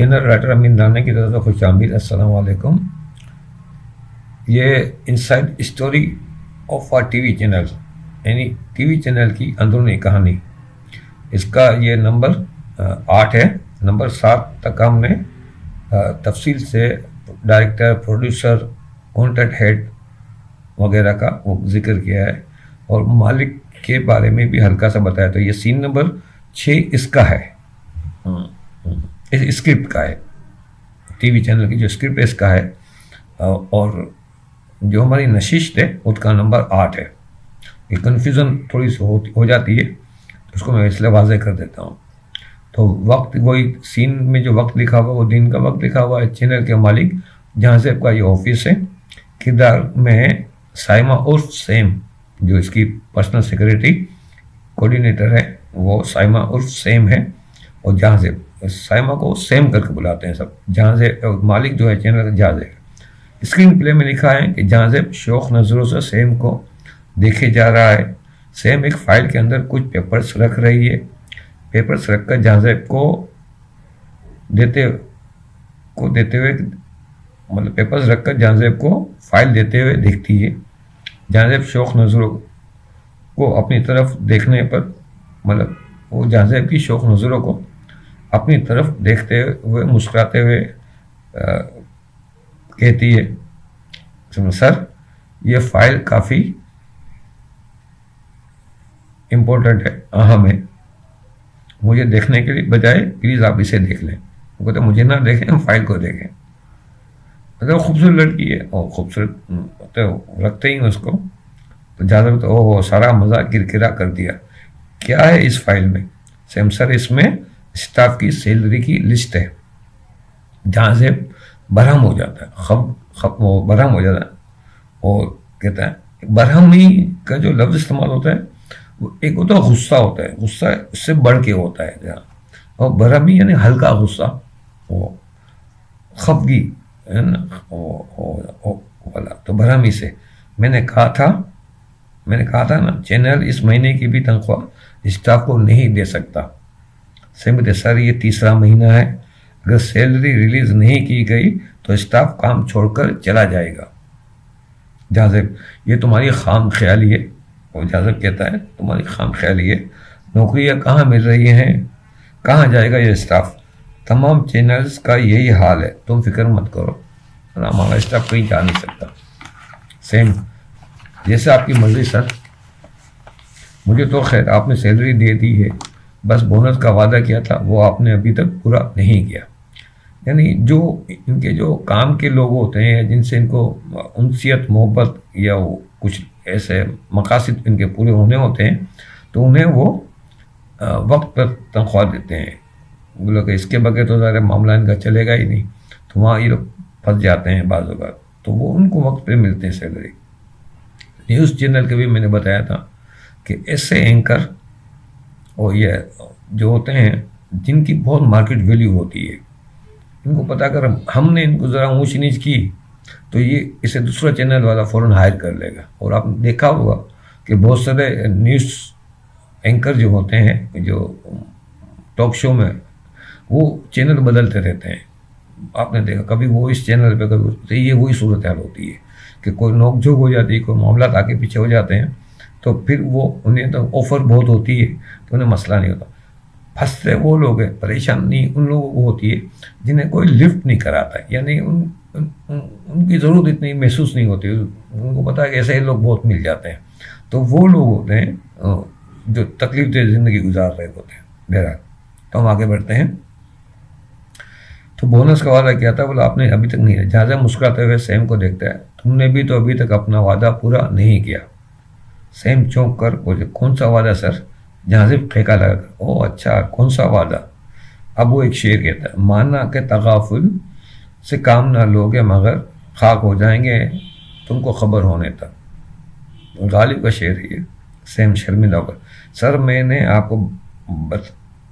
Channel writer امین رانا کی طرف سے خوش آمدید. السلام علیکم. یہ inside story of A T V channel, یعنی ٹی وی چینل کی اندرونی کہانی. اس کا یہ نمبر 8 ہے. نمبر 7 تک ہم نے تفصیل سے ڈائریکٹر، پروڈیوسر، کانٹینٹ ہیڈ وغیرہ کا وہ ذکر کیا ہے، اور مالک کے بارے میں بھی ہلکا سا بتایا. تو یہ سین نمبر 6 اس کا ہے، اس اسکرپٹ کا ہے. ٹی وی چینل کی جو اسکرپٹ ہے اس کا ہے، اور جو ہماری نشست ہے اس کا نمبر 8 ہے. یہ کنفیوژن تھوڑی سی ہو جاتی ہے، اس کو میں اس لیے واضح کر دیتا ہوں. تو وقت وہی سین میں جو وقت لکھا ہوا وہ دن کا وقت لکھا ہوا ہے. چینل کے مالک جہاں سے کا یہ آفس ہے. کردار میں ہے سائمہ عرف سیم، جو اس کی پرسنل سیکریٹری کوآرڈینیٹر ہے، وہ سائمہ عرف سیم ہے. اور جہاں سے سائمہ کو سیم کر کے بلاتے ہیں سب. جہاں سے مالک جو ہے چینل کا جہاز ہے. اسکرین پلے میں لکھا ہے کہ جہاں سے شوق نظروں سے سیم کو دیکھے جا رہا ہے. سیم ایک فائل کے اندر کچھ پیپرز رکھ رہی ہے. پیپرز رکھ کر جہازیب کو دیتے ہوئے مطلب پیپرز رکھ کر جہازیب کو فائل دیتے ہوئے دیکھتی ہے. جہازیب شوق نظروں کو اپنی طرف دیکھنے پر مطلب وہ جہازیب کی شوق نظروں کو اپنی طرف دیکھتے ہوئے مسکراتے ہوئے کہتی ہے، سر یہ فائل کافی امپورٹنٹ ہے، اہم ہے. مجھے دیکھنے کے لیے بجائے پلیز آپ اسے دیکھ لیں. وہ کہتے مجھے نہ دیکھیں، ہم فائل کو دیکھیں. مطلب خوبصورت لڑکی ہے، اور خوبصورت رکھتے ہی اس کو تو زیادہ تو اوہ سارا مزہ کرکرا کر دیا. کیا ہے اس فائل میں؟ سیم سر اس میں اسٹاف کی سیلری کی لسٹ ہے. جہاں سے برہم ہو جاتا ہے، برہم ہو جاتا ہے، اور کہتا ہے برہمی کا جو لفظ استعمال ہوتا ہے وہ ایک ہوتا ہے غصہ ہوتا ہے، غصہ اس سے بڑھ کے ہوتا ہے جہاں، اور برہمی یعنی ہلکا غصہ، وہ خفگی ہے نا والا. تو برہمی سے میں نے کہا تھا نا چینل اس مہینے کی بھی تنخواہ اسٹاف کو نہیں دے سکتا. سمجھتے سر یہ تیسرا مہینہ ہے، اگر سیلری ریلیز نہیں کی گئی تو اسٹاف کام چھوڑ کر چلا جائے گا. جازب یہ تمہاری خام خیالی ہے. وہ جازب کہتا ہے تمہاری خام خیالی ہے. نوکریاں کہاں مل رہی ہیں، کہاں جائے گا یہ اسٹاف؟ تمام چینلز کا یہی حال ہے، تم فکر مت کرو، ہمارا اسٹاف کہیں جا نہیں سکتا. سیم جیسے آپ کی مرضی سر، مجھے تو خیر آپ نے سیلری دے دی ہے، بس بونس کا وعدہ کیا تھا وہ آپ نے ابھی تک پورا نہیں کیا. یعنی جو ان کے جو کام کے لوگ ہوتے ہیں جن سے ان کو انسیت محبت یا وہ کچھ ایسے مقاصد ان کے پورے ہونے ہوتے ہیں تو انہیں وہ وقت پر تنخواہ دیتے ہیں. بولو کہ اس کے بغیر تو ظاہر معاملہ ان کا چلے گا ہی نہیں. تو وہاں یہ لوگ پھنس جاتے ہیں بعض اوقات، تو وہ ان کو وقت پہ ملتے ہیں سیلری. نیوز چینل کے بھی میں نے بتایا تھا کہ ایسے اینکر اور یہ جو ہوتے ہیں جن کی بہت مارکیٹ ویلیو ہوتی ہے، ان کو پتا کر ہم نے ان کو ذرا اونچ نیچ کی تو یہ اسے دوسرا چینل والا فوراً ہائر کر لے گا. اور آپ نے دیکھا ہوگا کہ بہت سارے نیوز اینکر جو ہوتے ہیں جو ٹاک شو میں وہ چینل بدلتے رہتے ہیں. آپ نے دیکھا کبھی وہ اس چینل پہ کبھی یہ وہی صورتحال ہوتی ہے کہ کوئی نوک جھوک ہو جاتی ہے، کوئی معاملات آگے پیچھے ہو جاتے ہیں، تو پھر وہ انہیں تو آفر بہت ہوتی ہے تو انہیں مسئلہ نہیں ہوتا. پھنستے وہ لوگ ہیں، پریشانی ان لوگوں کو ہوتی ہے جنہیں کوئی لفٹ نہیں کراتا ہے. یعنی ان کی ضرورت اتنی محسوس نہیں ہوتی، ان کو پتہ ہے کہ ایسے ہی لوگ بہت مل جاتے ہیں. تو وہ لوگ ہوتے ہیں جو تکلیف دہ زندگی گزار رہے ہوتے ہیں. بہرحال تو ہم آگے بڑھتے ہیں. تو بونس کا وعدہ کیا تھا، بولا آپ نے ابھی تک نہیں ہے. جہاں مسکراتے ہوئے سیم کو دیکھتا ہے، تم نے بھی تو ابھی تک اپنا وعدہ پورا نہیں کیا. سیم چونک کر بولے کون سا وعدہ سر؟ جہاں سے ٹھیکا لگا کر او اچھا کون سا وعدہ؟ اب وہ ایک شعر کہتا ہے، مانا کہ تغافل سے کام نہ لوگے مگر خاک ہو جائیں گے تم کو خبر ہونے تک. غالب کا شعر ہے یہ. سیم شرمندہ ہو کر، سر میں نے آپ کو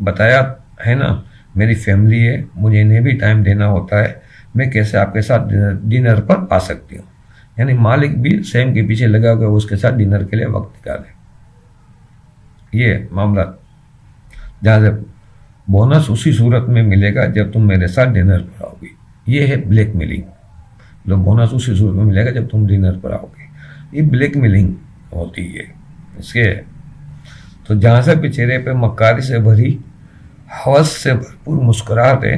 بتایا ہے نا میری فیملی ہے، مجھے انہیں بھی ٹائم دینا ہوتا ہے، میں کیسے آپ کے ساتھ ڈنر پر آ سکتی ہوں؟ یعنی مالک بھی سیم کے پیچھے لگا ہوا اس کے ساتھ ڈنر کے لیے وقت نکالے. یہ معاملہ جہاں سے بونس اسی صورت میں ملے گا جب تم میرے ساتھ ڈنر پر آؤ گی. یہ ہے بلیک میلنگ. تو بونس اسی صورت میں ملے گا جب تم ڈنر پر آؤ گے. یہ بلیک میلنگ ہوتی ہے. اس کے تو جہاں سے بھی چہرے پہ مکاری سے بھری حوث سے بھرپور مسکراہٹ ہے،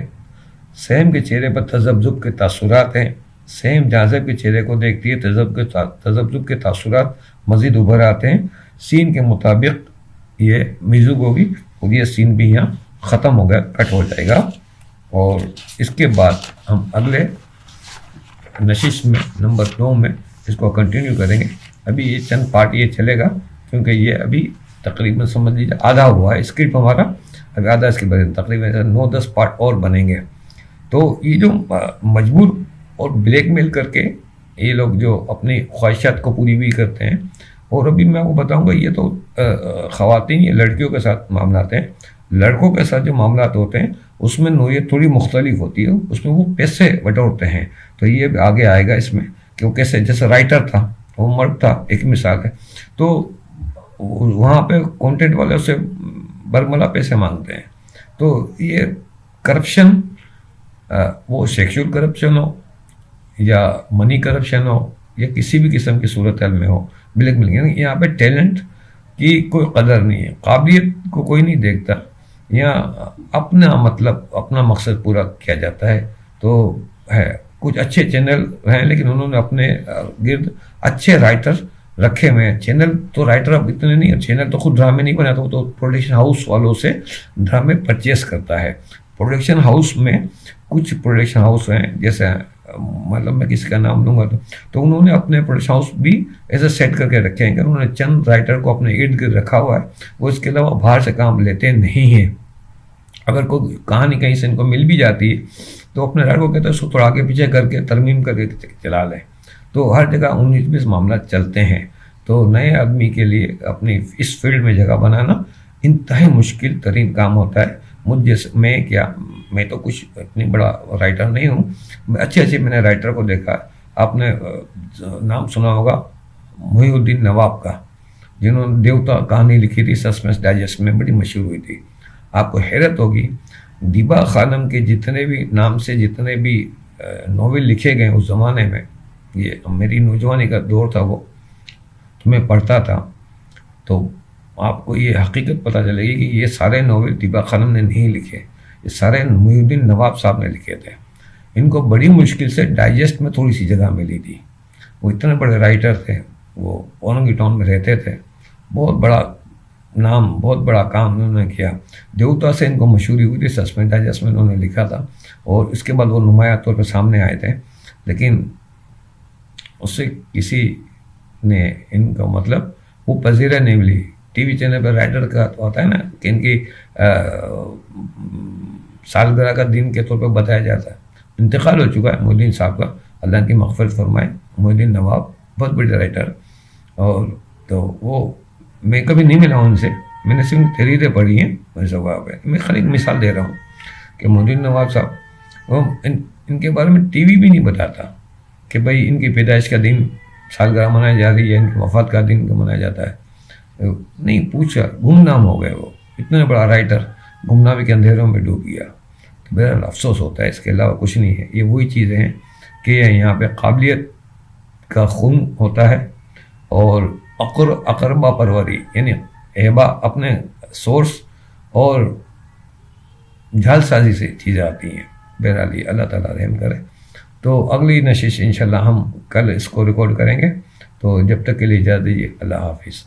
سیم کے چہرے پر تذبذب کے تاثرات ہیں. سیم جہاں سے بھی چہرے کو دیکھتی ہے تذبذب کے تاثرات مزید ابھر آتے ہیں. سین کے مطابق یہ میزوگ ہوگی اور یہ سین بھی یہاں ختم ہو گیا، کٹ ہو جائے گا. اور اس کے بعد ہم اگلے نشست میں نمبر 2 میں اس کو کنٹینیو کریں گے. ابھی یہ چند پارٹ یہ چلے گا کیونکہ یہ ابھی تقریباً سمجھ لیجیے آدھا ہوا ہے اسکرپٹ ہمارا. ابھی آدھا اس کے بعد تقریباً 9-10 پارٹ اور بنیں گے. تو یہ جو مجبور اور بلیک میل کر کے یہ لوگ جو اپنی خواہشات کو پوری بھی کرتے ہیں. اور ابھی میں آپ کو بتاؤں گا یہ تو خواتین یا لڑکیوں کے ساتھ معاملات ہیں. لڑکوں کے ساتھ جو معاملات ہوتے ہیں اس میں نوعیت تھوڑی مختلف ہوتی ہے. اس میں وہ پیسے بٹورتے ہیں. تو یہ بھی آگے آئے گا اس میں کہ وہ کیسے، جیسے رائٹر تھا وہ مرد تھا، ایک مثال ہے. تو وہاں پہ کانٹینٹ والے اسے برملا پیسے مانگتے ہیں. تو یہ کرپشن، وہ سیکشول کرپشن ہو یا منی کرپشن ہو یا کسی بھی قسم کی صورتحال میں ہو، بلیک میل. یعنی یہاں پہ ٹیلنٹ کی کوئی قدر نہیں ہے، قابلیت کو کوئی نہیں دیکھتا. یہاں اپنا مطلب اپنا مقصد پورا کیا جاتا ہے. تو ہے کچھ اچھے چینل ہیں لیکن انہوں نے اپنے گرد اچھے رائٹر رکھے ہوئے ہیں. چینل تو رائٹر اب اتنے نہیں، چینل تو خود ڈرامے نہیں بناتا، وہ تو پروڈکشن ہاؤس والوں سے ڈرامے پرچیز کرتا ہے. پروڈکشن ہاؤس میں کچھ پروڈکشن ہاؤس ہیں، جیسے مطلب میں کسی کا نام لوں گا تو انہوں نے اپنے پروڈکشن ہاؤس بھی ایسے سیٹ کر کے رکھے ہیں کہ انہوں نے چند رائٹر کو اپنے ارد گرد رکھا ہوا ہے. وہ اس کے علاوہ باہر سے کام لیتے نہیں ہیں. اگر کوئی کہانی کہیں سے ان کو مل بھی جاتی ہے تو اپنے رائٹر کو کہتے ہیں اس کو تھوڑا آگے پیچھے کر کے ترمیم کر کے چلا لیں. تو ہر جگہ 19-20 معاملات چلتے ہیں. تو نئے آدمی کے لیے اپنی اس فیلڈ میں جگہ بنانا انتہائی مشکل ترین کام ہوتا ہے. مجھ جیسے میں تو کچھ اتنی بڑا رائٹر نہیں ہوں. اچھے میں نے رائٹر کو دیکھا. آپ نے نام سنا ہوگا محی الدین نواب کا، جنہوں نے دیوتا کہانی لکھی تھی، سسپینس ڈائجسٹ میں بڑی مشہور ہوئی تھی. آپ کو حیرت ہوگی دیبا خانم کے جتنے بھی نام سے جتنے بھی ناول لکھے گئے اس زمانے میں، یہ میری نوجوانی کا دور تھا، وہ تو میں پڑھتا تھا، تو آپ کو یہ حقیقت پتہ چلے گی کہ یہ سارے ناول دیبا خانم نے نہیں لکھے، یہ سارے محی الدین نواب صاحب نے لکھے تھے. ان کو بڑی مشکل سے ڈائجسٹ میں تھوڑی سی جگہ ملی تھی. وہ اتنے بڑے رائٹر تھے، وہ اورنگی ٹاؤن میں رہتے تھے. بہت بڑا نام، بہت بڑا کام انہوں نے کیا. دیوتا سے ان کو مشہوری ہوئی تھی، سسپینس ڈائجسٹ میں انہوں نے لکھا تھا اور اس کے بعد وہ نمایاں طور پہ سامنے آئے تھے. لیکن اس سے کسی نے ان کا مطلب وہ پذیرہ نہیں ملی. ٹی وی چینل پہ رائٹر کا تو ہوتا ہے نا کہ ان کی سالگرہ کا دن کے طور پہ بتایا جاتا ہے. انتقال ہو چکا ہے محی الدین صاحب کا، اللہ کی مغفرت فرمائے. محی الدین نواب بہت بڑے رائٹر، اور تو وہ میں کبھی نہیں ملا ان سے، میں نے صرف تحریریں پڑھی ہیں. میں خالی ایک مثال دے رہا ہوں کہ محی الدین نواب صاحب وہ ان کے بارے میں ٹی وی بھی نہیں بتاتا کہ بھائی ان کی پیدائش کا دن سالگرہ منائی جا رہی ہے، ان کی وفات کا دن منایا جاتا ہے. نہیں پوچھا، گمنام ہو گئے. وہ اتنا بڑا رائٹر گمنامی کے اندھیروں میں ڈوب گیا. تو بہرحال افسوس ہوتا ہے، اس کے علاوہ کچھ نہیں ہے. یہ وہی چیزیں ہیں کہ یہاں پہ قابلیت کا خون ہوتا ہے اور اقربا پروری، یعنی احبا اپنے سورس اور جھال سازی سے چیزیں آتی ہیں. بہرحال یہ اللہ تعالیٰ رحم کرے. تو اگلی نشست انشاءاللہ ہم کل اس کو ریکارڈ کریں گے. تو جب تک کے لیے اجازت دیجیے. اللہ حافظ.